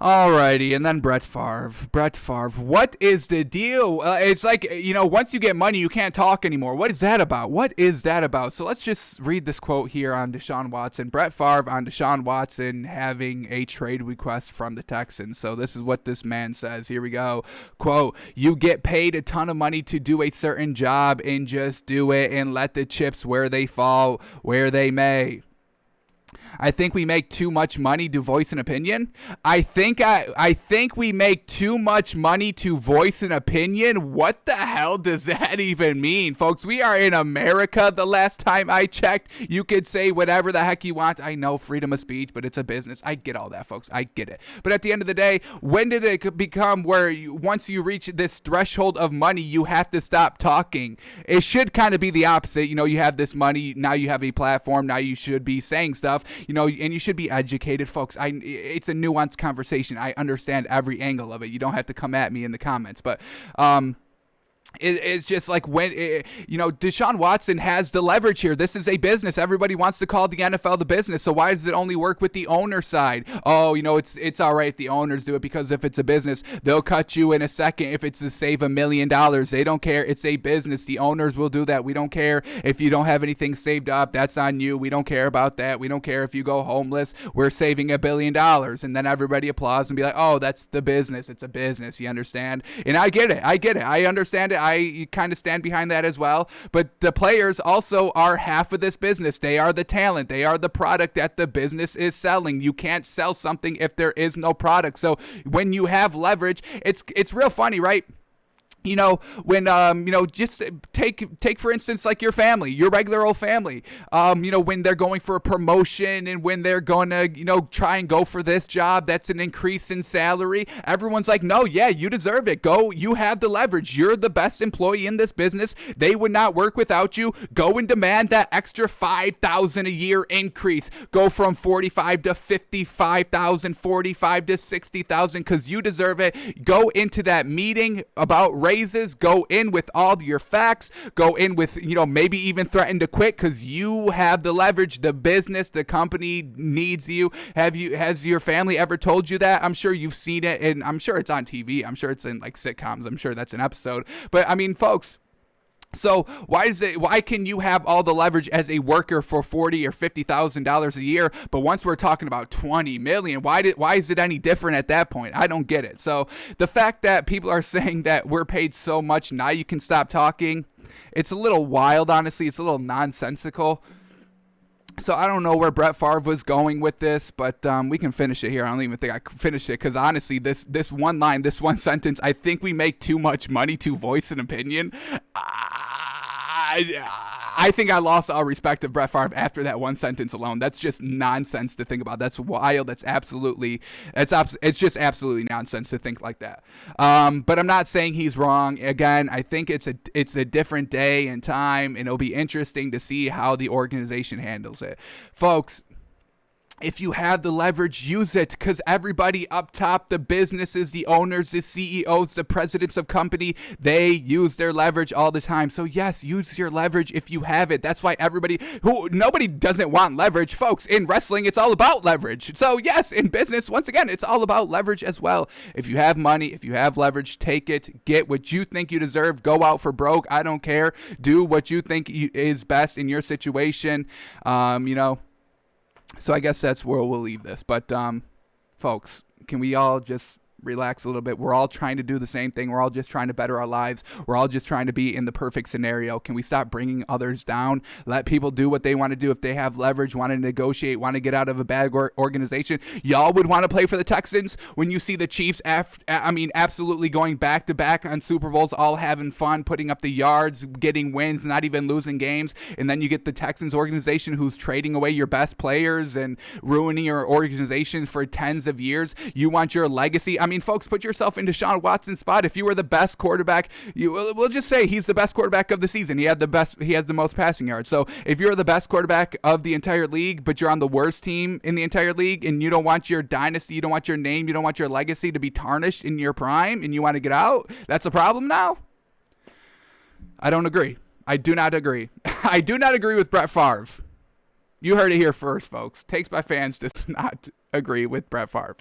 Alrighty, and then Brett Favre. Brett Favre, what is the deal? It's like, once you get money, you can't talk anymore. What is that about? What is that about? So let's just read this quote here on Deshaun Watson. Brett Favre on Deshaun Watson having a trade request from the Texans. So this is what this man says. Here we go. Quote, you get paid a ton of money to do a certain job and just do it and let the chips where they fall, where they may. I think we make too much money to voice an opinion. I think we make too much money to voice an opinion. What the hell does that even mean, folks? We are in America. The last time I checked, you could say whatever the heck you want. I know freedom of speech, but it's a business. I get all that, folks. I get it. But at the end of the day, when did it become where once you reach this threshold of money, you have to stop talking? It should kind of be the opposite. You have this money. Now you have a platform. Now you should be saying stuff. And you should be educated, folks. It's a nuanced conversation. I understand every angle of it. You don't have to come at me in the comments, but it's just like when Deshaun Watson has the leverage here. This is a business. Everybody wants to call the NFL the business. So why does it only work with the owner side? Oh, it's all right if the owners do it, because if it's a business, they'll cut you in a second if it's to save $1 million. They don't care. It's a business. The owners will do that. We don't care if you don't have anything saved up. That's on you. We don't care about that. We don't care if you go homeless. We're saving $1 billion. And then everybody applauds and be like, oh, that's the business. It's a business. You understand? And I get it. I understand it. I kind of stand behind that as well. But the players also are half of this business. They are the talent. They are the product that the business is selling. You can't sell something if there is no product. So when you have leverage, it's real funny, right? When just take for instance, like your family, your regular old family, when they're going for a promotion and when they're going to, try and go for this job, that's an increase in salary. Everyone's like, no, yeah, you deserve it. Go, you have the leverage. You're the best employee in this business. They would not work without you. Go and demand that extra $5,000 a year increase. Go from 45 to 55,000, 45 to 60,000, because you deserve it. Go into that meeting about raises, go in with all your facts, go in with, maybe even threaten to quit because you have the leverage. The business, the company needs you. Has your family ever told you that? I'm sure you've seen it, and I'm sure it's on TV. I'm sure it's in like sitcoms. I'm sure that's an episode. But I mean, folks, so why can you have all the leverage as a worker for $40,000 or $50,000 a year, but once we're talking about $20 million, why is it any different at that point? I don't get it. So the fact that people are saying that we're paid so much, now you can stop talking, it's a little wild, honestly. It's a little nonsensical. So I don't know where Brett Favre was going with this, but we can finish it here. I don't even think I can finish it because honestly, this one line, this one sentence, I think we make too much money to voice an opinion. I think I lost all respect of Brett Favre after that one sentence alone. That's just nonsense to think about. That's wild. It's just absolutely nonsense to think like that. But I'm not saying he's wrong. Again, I think it's a different day and time, and it'll be interesting to see how the organization handles it. Folks, if you have the leverage, use it, because everybody up top, the businesses, the owners, the CEOs, the presidents of company, they use their leverage all the time. So yes, use your leverage if you have it. That's why nobody doesn't want leverage. Folks, in wrestling, it's all about leverage. So yes, in business, once again, it's all about leverage as well. If you have money, if you have leverage, take it, get what you think you deserve, go out for broke. I don't care. Do what you think is best in your situation. So I guess that's where we'll leave this. But, folks, can we all just relax a little bit? We're all trying to do the same thing. We're all just trying to better our lives. We're all just trying to be in the perfect scenario. Can we stop bringing others down? Let people do what they want to do. If they have leverage, want to negotiate, want to get out of a bad organization, y'all would want to play for the Texans when you see the Chiefs, absolutely going back to back on Super Bowls, all having fun, putting up the yards, getting wins, not even losing games. And then you get the Texans organization who's trading away your best players and ruining your organization for tens of years. You want your legacy. Folks, put yourself into Deshaun Watson's spot. If you were the best quarterback, we'll just say he's the best quarterback of the season. He had the most passing yards. So if you're the best quarterback of the entire league, but you're on the worst team in the entire league, and you don't want your dynasty, you don't want your name, you don't want your legacy to be tarnished in your prime, and you want to get out, that's a problem now? I don't agree. I do not agree. I do not agree with Brett Favre. You heard it here first, folks. Takes by Fans does not agree with Brett Favre.